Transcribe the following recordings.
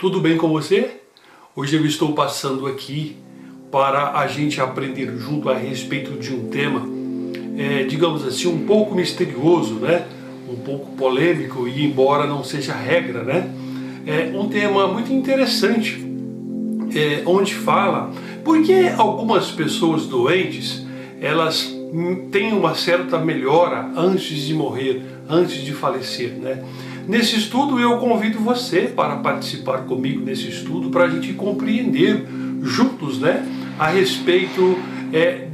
Tudo bem com você? Hoje eu estou passando aqui para a gente aprender junto a respeito de um tema, digamos assim, um pouco misterioso, né? Um pouco polêmico e embora não seja regra, né? É um tema muito interessante, onde fala por que algumas pessoas doentes, elas têm uma certa melhora antes de morrer, antes de falecer, né? Nesse estudo eu convido você para participar comigo nesse estudo para a gente compreender juntos, né, a respeito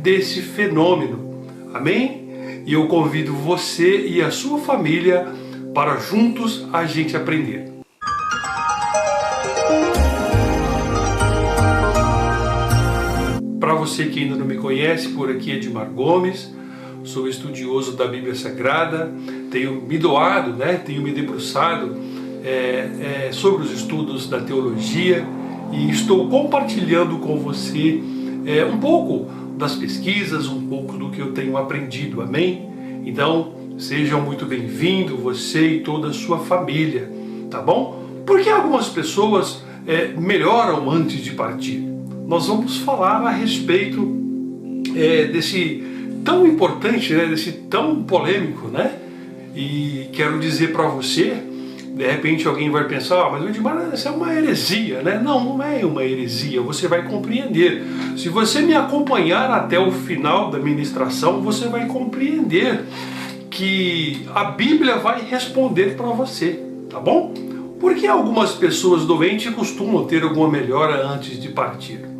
desse fenômeno. Amém? E eu convido você e a sua família para juntos a gente aprender. Para você que ainda não me conhece, por aqui é Edmar Gomes. Sou estudioso da Bíblia Sagrada, tenho me doado, tenho me debruçado sobre os estudos da teologia e estou compartilhando com você um pouco das pesquisas, um pouco do que eu tenho aprendido, amém? Então, sejam muito bem-vindos, você e toda a sua família, tá bom? Por que algumas pessoas melhoram antes de partir? Nós vamos falar a respeito desse tão importante, desse tão polêmico, né? E quero dizer para você, de repente alguém vai pensar, mas Edmar, isso é uma heresia, né? Não, não é uma heresia, você vai compreender. Se você me acompanhar até o final da ministração, você vai compreender que a Bíblia vai responder para você, tá bom? Por que algumas pessoas doentes costumam ter alguma melhora antes de partir?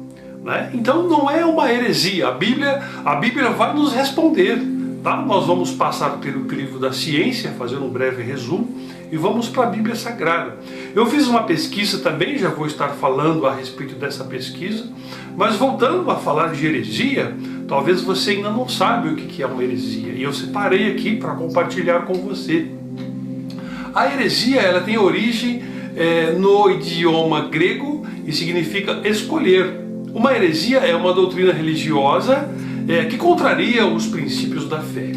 Então não é uma heresia, a Bíblia vai nos responder, tá? Nós vamos passar pelo crivo da ciência, fazendo um breve resumo, e vamos para a Bíblia Sagrada. Eu fiz uma pesquisa também, já vou estar falando a respeito dessa pesquisa, mas voltando a falar de heresia, talvez você ainda não sabe o que é uma heresia, e eu separei aqui para compartilhar com você. A heresia, ela tem origem no idioma grego e significa escolher. Uma heresia é uma doutrina religiosa que contraria os princípios da fé.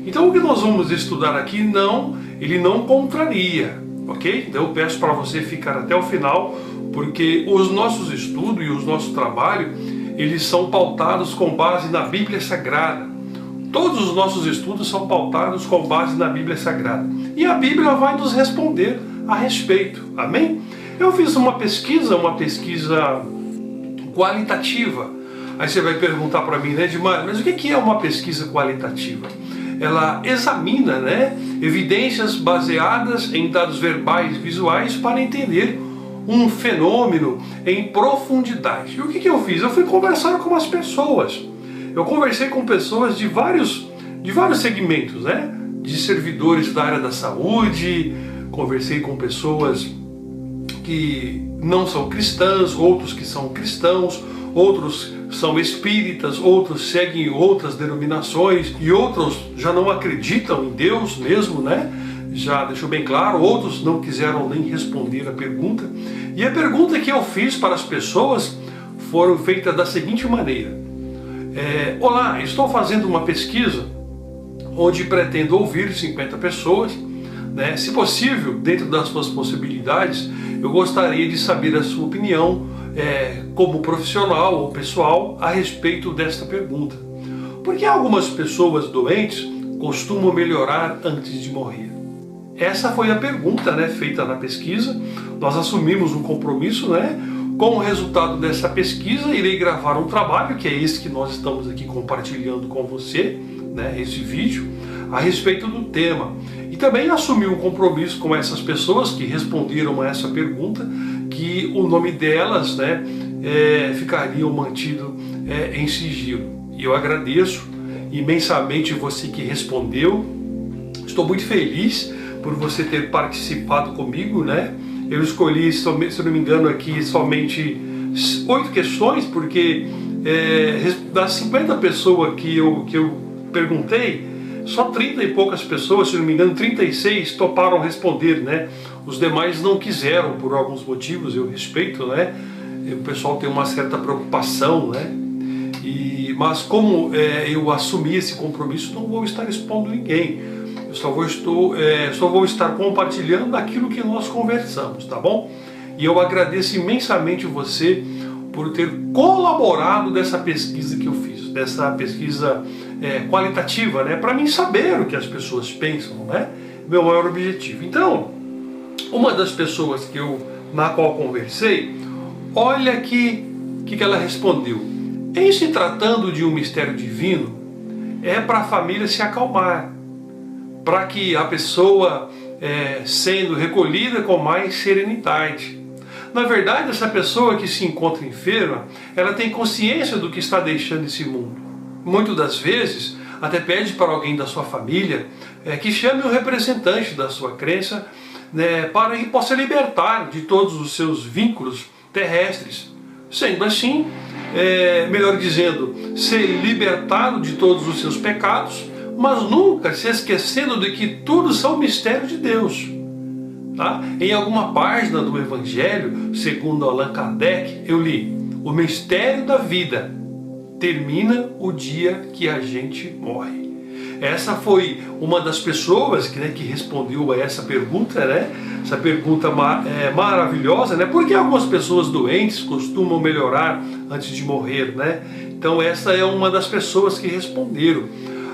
Então o que nós vamos estudar aqui, ele não contraria, ok? Então eu peço para você ficar até o final, porque os nossos estudos e os nossos trabalhos, eles são pautados com base na Bíblia Sagrada. Todos os nossos estudos são pautados com base na Bíblia Sagrada. E a Bíblia vai nos responder a respeito, amém? Eu fiz uma pesquisa qualitativa. Aí você vai perguntar para mim, Edmar, mas o que é uma pesquisa qualitativa? Ela examina, evidências baseadas em dados verbais e visuais para entender um fenômeno em profundidade. E o que eu fiz? Eu fui conversar com as pessoas. Eu conversei com pessoas de vários segmentos, de servidores da área da saúde, conversei com pessoas que não são cristãs, outros que são cristãos, outros são espíritas, outros seguem outras denominações e outros já não acreditam em Deus mesmo, Já deixou bem claro, outros não quiseram nem responder a pergunta. E a pergunta que eu fiz para as pessoas foram feitas da seguinte maneira: olá, estou fazendo uma pesquisa onde pretendo ouvir 50 pessoas, se possível, dentro das suas possibilidades, eu gostaria de saber a sua opinião como profissional ou pessoal a respeito desta pergunta. Por que algumas pessoas doentes costumam melhorar antes de morrer? Essa foi a pergunta feita na pesquisa. Nós assumimos um compromisso, com o resultado dessa pesquisa, irei gravar um trabalho, que é esse que nós estamos aqui compartilhando com você, esse vídeo, a respeito do tema. E também assumi um compromisso com essas pessoas que responderam a essa pergunta, que o nome delas ficariam mantido em sigilo. E eu agradeço imensamente você que respondeu. Estou muito feliz por você ter participado comigo, Eu escolhi, se não me engano, aqui somente 8 questões, porque das 50 pessoas que eu perguntei, só 30 e poucas pessoas, se não me engano, 36 toparam responder, Os demais não quiseram, por alguns motivos, eu respeito, O pessoal tem uma certa preocupação, mas como eu assumi esse compromisso, não vou estar expondo ninguém. Eu só vou estar compartilhando aquilo que nós conversamos, tá bom? E eu agradeço imensamente você por ter colaborado dessa pesquisa que eu fiz, dessa pesquisa qualitativa, né? Para mim saber o que as pessoas pensam, né? Meu maior objetivo. Então, uma das pessoas na qual conversei, olha que ela respondeu. Em se tratando de um mistério divino, é para a família se acalmar, para que a pessoa sendo recolhida com mais serenidade. Na verdade, essa pessoa que se encontra enferma, ela tem consciência do que está deixando esse mundo. Muitas das vezes, até pede para alguém da sua família que chame um representante da sua crença, né, para que possa libertar de todos os seus vínculos terrestres. Sendo assim, melhor dizendo, ser libertado de todos os seus pecados, mas nunca se esquecendo de que tudo são mistérios de Deus. Tá? Em alguma página do Evangelho, segundo Allan Kardec, eu li: o mistério da vida termina o dia que a gente morre. Essa foi uma das pessoas que respondeu a essa pergunta, né? Essa pergunta maravilhosa, né? Porque algumas pessoas doentes costumam melhorar antes de morrer, né? Então essa é uma das pessoas que responderam.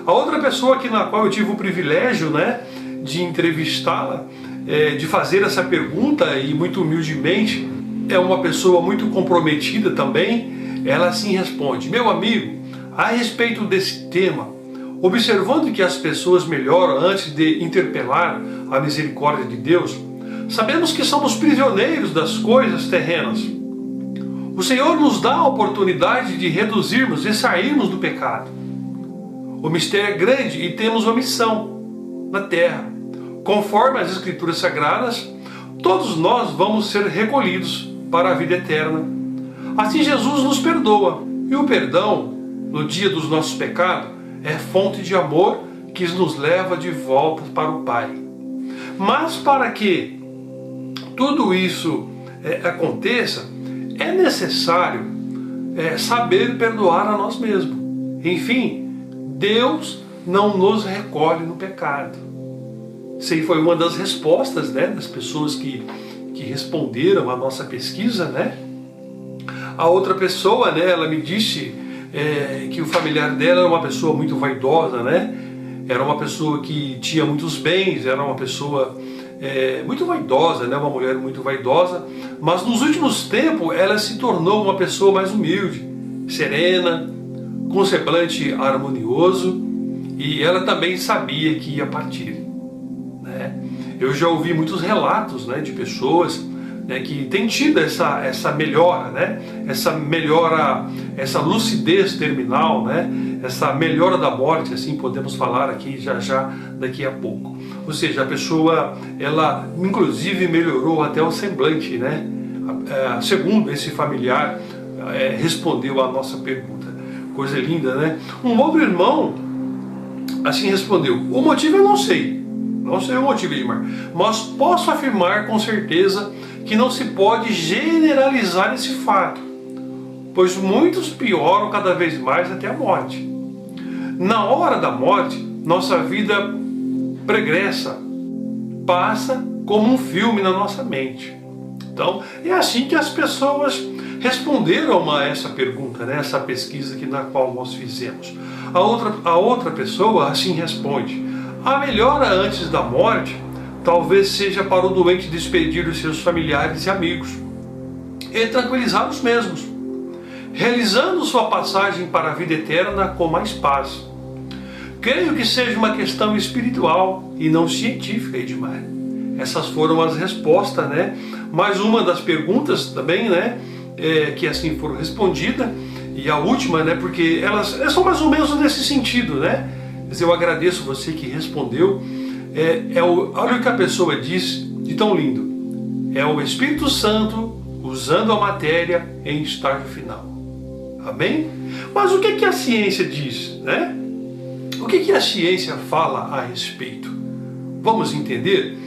A outra pessoa na qual eu tive o privilégio, né, de entrevistá-la, de fazer essa pergunta, e muito humildemente, é uma pessoa muito comprometida também. Ela assim responde: meu amigo, a respeito desse tema, observando que as pessoas melhoram antes de interpelar a misericórdia de Deus, sabemos que somos prisioneiros das coisas terrenas. O Senhor nos dá a oportunidade de reduzirmos e sairmos do pecado. O mistério é grande e temos uma missão na terra. Conforme as Escrituras Sagradas, todos nós vamos ser recolhidos para a vida eterna. Assim Jesus nos perdoa. E o perdão, no dia dos nossos pecados, é fonte de amor que nos leva de volta para o Pai. Mas para que tudo isso aconteça, é necessário saber perdoar a nós mesmos. Enfim, Deus não nos recolhe no pecado. Essa foi uma das respostas, né, das pessoas que responderam à nossa pesquisa, né? A outra pessoa, né, ela me disse que o familiar dela era uma pessoa muito vaidosa, né? Era uma pessoa que tinha muitos bens, era uma pessoa muito vaidosa, né? Uma mulher muito vaidosa, mas nos últimos tempos ela se tornou uma pessoa mais humilde, serena, com semblante harmonioso, e ela também sabia que ia partir, né? Eu já ouvi muitos relatos, né, de pessoas, né, que têm tido essa melhora, né? Essa melhora, essa lucidez terminal, né? Essa melhora da morte, assim podemos falar aqui já daqui a pouco. Ou seja, a pessoa, ela inclusive melhorou até o semblante, né? Segundo esse familiar respondeu a nossa pergunta. Coisa linda, né? Um outro irmão assim respondeu: o motivo eu não sei o motivo, Edmar, mas posso afirmar com certeza que não se pode generalizar esse fato, pois muitos pioram cada vez mais até a morte. Na hora da morte, nossa vida pregressa, passa como um filme na nossa mente. Então, é assim que as pessoas responderam a essa pergunta, né? Essa pesquisa na qual nós fizemos. A outra pessoa assim responde: a melhora antes da morte talvez seja para o doente despedir os seus familiares e amigos e tranquilizar os mesmos, realizando sua passagem para a vida eterna com mais paz. Creio que seja uma questão espiritual e não científica, Edmar. Essas foram as respostas, né? Mais uma das perguntas também, né? Que assim foram respondidas, e a última, né? Porque elas são mais ou menos nesse sentido, né? Mas eu agradeço você que respondeu. Olha o que a pessoa diz de tão lindo: é o Espírito Santo usando a matéria em estágio final. Amém? Mas o que a ciência diz, né? O que a ciência fala a respeito? Vamos entender?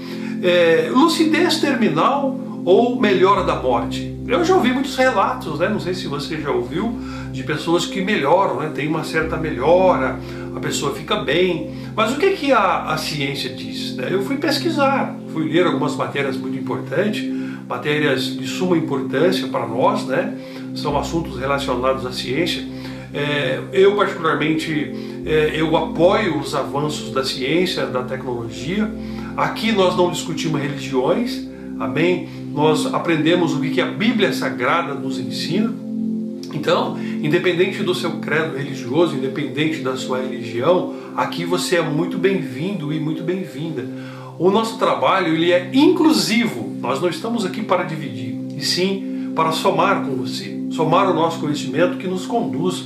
Lucidez terminal ou melhora da morte? Eu já ouvi muitos relatos, né? Não sei se você já ouviu, de pessoas que melhoram, né? Tem uma certa melhora, a pessoa fica bem. Mas o que a ciência diz, né? Eu fui pesquisar, fui ler algumas matérias muito importantes, matérias de suma importância para nós, né? São assuntos relacionados à ciência. Eu particularmente, eu apoio os avanços da ciência, da tecnologia. Aqui nós não discutimos religiões, amém? Nós aprendemos o que a Bíblia Sagrada nos ensina. Então, independente do seu credo religioso, independente da sua religião, aqui você é muito bem-vindo e muito bem-vinda. O nosso trabalho, ele é inclusivo. Nós não estamos aqui para dividir, e sim para somar com você, somar o nosso conhecimento que nos conduz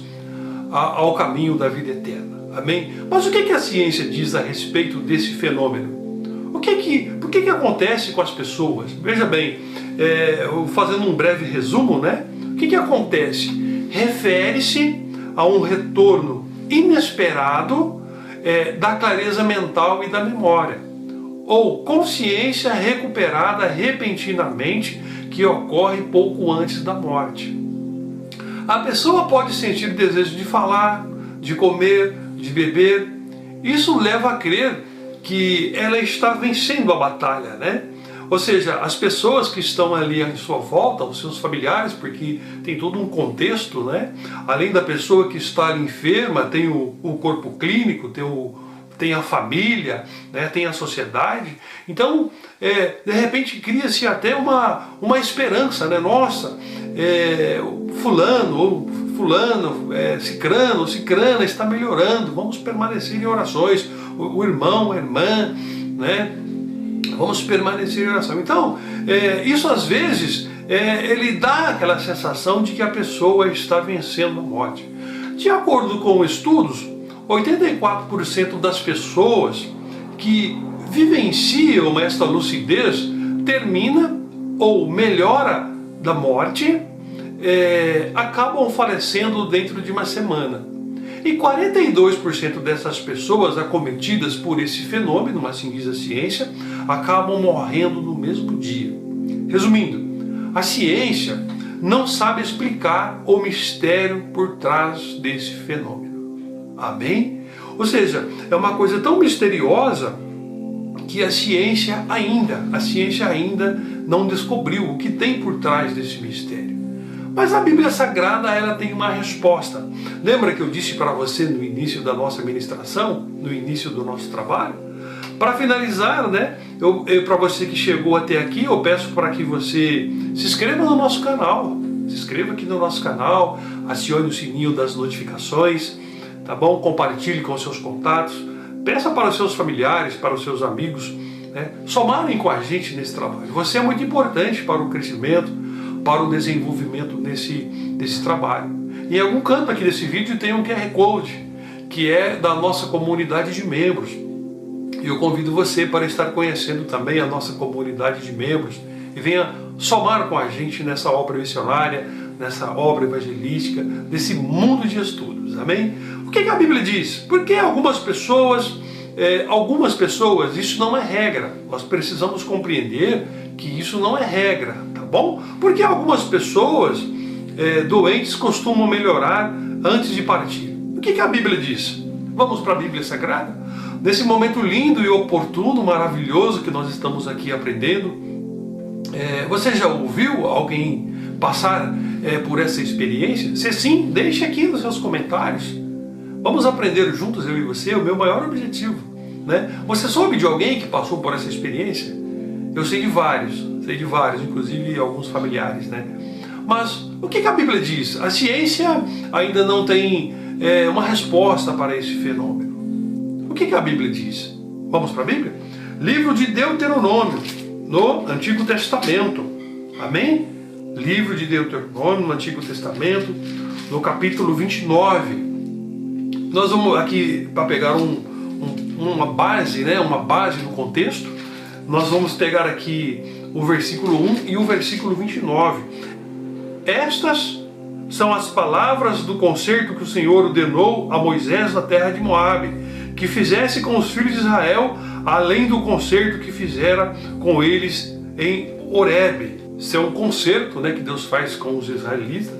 ao caminho da vida eterna. Amém? Mas o que a ciência diz a respeito desse fenômeno? Por que acontece com as pessoas? Veja bem, fazendo um breve resumo, né? O que acontece? Refere-se a um retorno inesperado da clareza mental e da memória, ou consciência recuperada repentinamente que ocorre pouco antes da morte. A pessoa pode sentir desejo de falar, de comer, de beber. Isso leva a crer que ela está vencendo a batalha, né? Ou seja, as pessoas que estão ali em sua volta, os seus familiares, porque tem todo um contexto, né? Além da pessoa que está enferma, tem o corpo clínico, tem a família, né? Tem a sociedade. Então, de repente, cria-se até uma esperança, né? Nossa, fulano ou fulano, cicrano ou cicrana está melhorando, vamos permanecer em orações. O irmão, a irmã, né? Vamos permanecer em oração. Então, isso às vezes, ele dá aquela sensação de que a pessoa está vencendo a morte. De acordo com estudos, 84% das pessoas que vivenciam esta lucidez termina ou melhora da morte, acabam falecendo dentro de uma semana. E 42% dessas pessoas acometidas por esse fenômeno, assim diz a ciência, acabam morrendo no mesmo dia. Resumindo, a ciência não sabe explicar o mistério por trás desse fenômeno. Amém? Ou seja, é uma coisa tão misteriosa que a ciência ainda não descobriu o que tem por trás desse mistério. Mas a Bíblia Sagrada, ela tem uma resposta. Lembra que eu disse para você no início da nossa ministração, no início do nosso trabalho? Para finalizar, né, para você que chegou até aqui, eu peço para que você se inscreva no nosso canal. Se inscreva aqui no nosso canal, acione o sininho das notificações, tá bom? Compartilhe com seus contatos, peça para os seus familiares, para os seus amigos, né, somarem com a gente nesse trabalho. Você é muito importante para o crescimento, para o desenvolvimento desse trabalho. Em algum canto aqui desse vídeo tem um QR Code, que é da nossa comunidade de membros. E eu convido você para estar conhecendo também a nossa comunidade de membros e venha somar com a gente nessa obra missionária, nessa obra evangelística, nesse mundo de estudos. Amém? O que a Bíblia diz? Porque algumas pessoas, isso não é regra. Nós precisamos compreender que isso não é regra, tá bom? Porque algumas pessoas doentes costumam melhorar antes de partir. O que a Bíblia diz? Vamos para a Bíblia Sagrada? Nesse momento lindo e oportuno, maravilhoso que nós estamos aqui aprendendo, você já ouviu alguém passar por essa experiência? Se sim, deixe aqui nos seus comentários. Vamos aprender juntos, eu e você, o meu maior objetivo, né? Você soube de alguém que passou por essa experiência? Eu sei de vários, inclusive alguns familiares, né? Mas o que a Bíblia diz? A ciência ainda não tem uma resposta para esse fenômeno. O que a Bíblia diz? Vamos para a Bíblia? Livro de Deuteronômio, no Antigo Testamento. Amém? Livro de Deuteronômio, no Antigo Testamento, no capítulo 29. Nós vamos aqui, para pegar uma base, né, uma base no contexto, nós vamos pegar aqui o versículo 1 e o versículo 29. Estas são as palavras do concerto que o Senhor ordenou a Moisés na terra de Moabe, que fizesse com os filhos de Israel, além do concerto que fizera com eles em Horebe. Isso é um concerto, né, que Deus faz com os israelitas,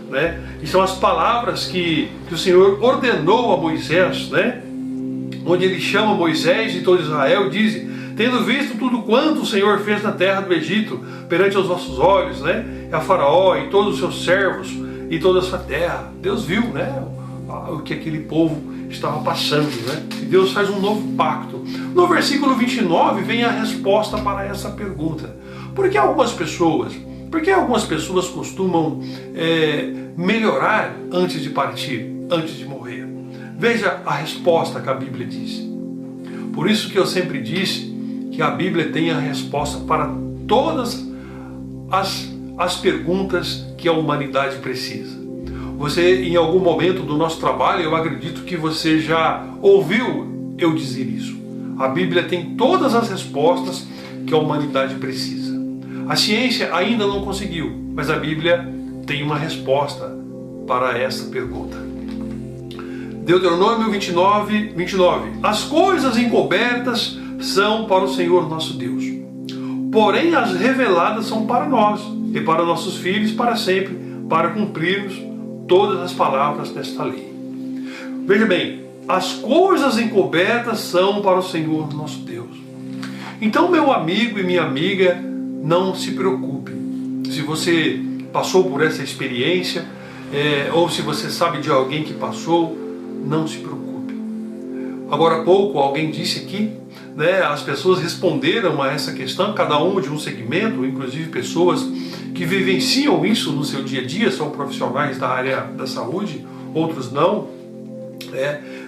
né? E são as palavras que o Senhor ordenou a Moisés, né? Onde ele chama Moisés e todo Israel e diz: tendo visto tudo quanto o Senhor fez na terra do Egito, perante os vossos olhos, né? A Faraó e todos os seus servos e toda a sua terra. Deus viu, né? O que aquele povo estava passando, né? E Deus faz um novo pacto. No versículo 29 vem a resposta para essa pergunta. Por que algumas pessoas costumam melhorar antes de partir, antes de morrer? Veja a resposta que a Bíblia diz. Por isso que eu sempre disse que a Bíblia tem a resposta para todas as perguntas que a humanidade precisa. Você, em algum momento do nosso trabalho, eu acredito que você já ouviu eu dizer isso. A Bíblia tem todas as respostas que a humanidade precisa. A ciência ainda não conseguiu, mas a Bíblia tem uma resposta para essa pergunta. Deuteronômio 29. As coisas encobertas são para o Senhor nosso Deus, porém as reveladas são para nós e para nossos filhos para sempre, para cumprirmos todas as palavras desta lei. Veja bem, as coisas encobertas são para o Senhor nosso Deus. Então, meu amigo e minha amiga, não se preocupe. Se você passou por essa experiência, ou se você sabe de alguém que passou, não se preocupe. Agora há pouco alguém disse aqui, né, as pessoas responderam a essa questão, cada um de um segmento, inclusive pessoas que vivenciam isso no seu dia a dia, são profissionais da área da saúde, outros não.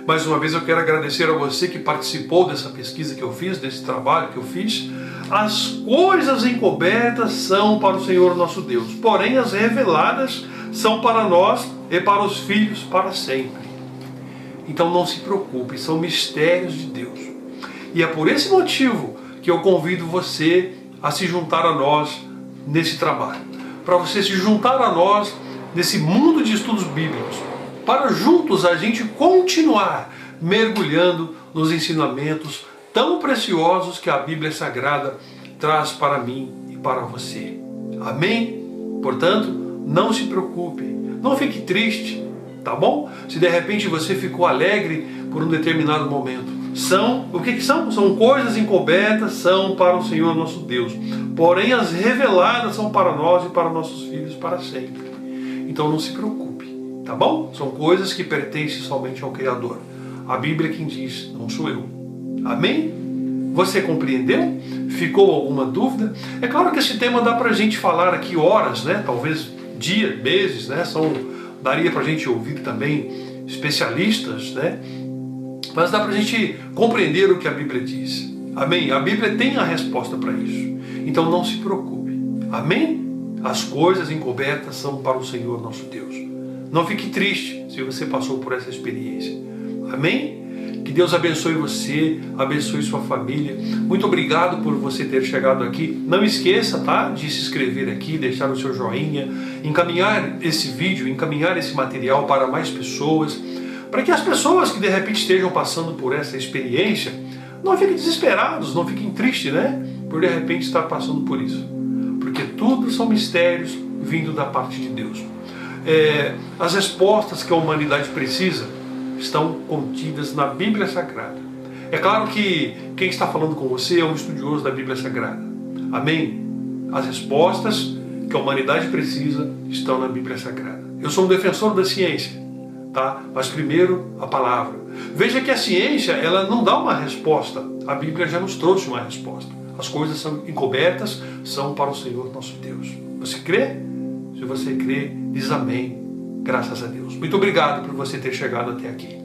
Mais uma vez eu quero agradecer a você que participou dessa pesquisa que eu fiz, desse trabalho que eu fiz. As coisas encobertas são para o Senhor nosso Deus, porém as reveladas são para nós e para os filhos para sempre. Então não se preocupe, são mistérios de Deus. E é por esse motivo que eu convido você a se juntar a nós nesse trabalho. Para você se juntar a nós nesse mundo de estudos bíblicos. Para juntos a gente continuar mergulhando nos ensinamentos tão preciosos que a Bíblia Sagrada traz para mim e para você. Amém? Portanto, não se preocupe, não fique triste, tá bom? Se de repente você ficou alegre por um determinado momento. O que são? São coisas encobertas, são para o Senhor nosso Deus. Porém, as reveladas são para nós e para nossos filhos para sempre. Então não se preocupe, tá bom? São coisas que pertencem somente ao Criador. A Bíblia é quem diz, não sou eu. Amém? Você compreendeu? Ficou alguma dúvida? É claro que esse tema dá para a gente falar aqui horas, né? Talvez dias, meses, né? Daria para a gente ouvir também especialistas, né? Mas dá para a gente compreender o que a Bíblia diz. Amém? A Bíblia tem a resposta para isso. Então não se preocupe. Amém? As coisas encobertas são para o Senhor nosso Deus. Não fique triste se você passou por essa experiência. Amém? Que Deus abençoe você, abençoe sua família. Muito obrigado por você ter chegado aqui. Não esqueça, tá, de se inscrever aqui, deixar o seu joinha, encaminhar esse vídeo, encaminhar esse material para mais pessoas, para que as pessoas que de repente estejam passando por essa experiência não fiquem desesperados, não fiquem tristes, né? Por de repente estar passando por isso. Porque tudo são mistérios vindo da parte de Deus. As respostas que a humanidade precisa estão contidas na Bíblia Sagrada. É claro que quem está falando com você é um estudioso da Bíblia Sagrada. Amém? As respostas que a humanidade precisa estão na Bíblia Sagrada. Eu sou um defensor da ciência, tá? Mas primeiro a palavra. Veja que a ciência, ela não dá uma resposta. A Bíblia já nos trouxe uma resposta. As coisas são encobertas, são para o Senhor nosso Deus. Você crê? Se você crê, diz amém. Graças a Deus. Muito obrigado por você ter chegado até aqui.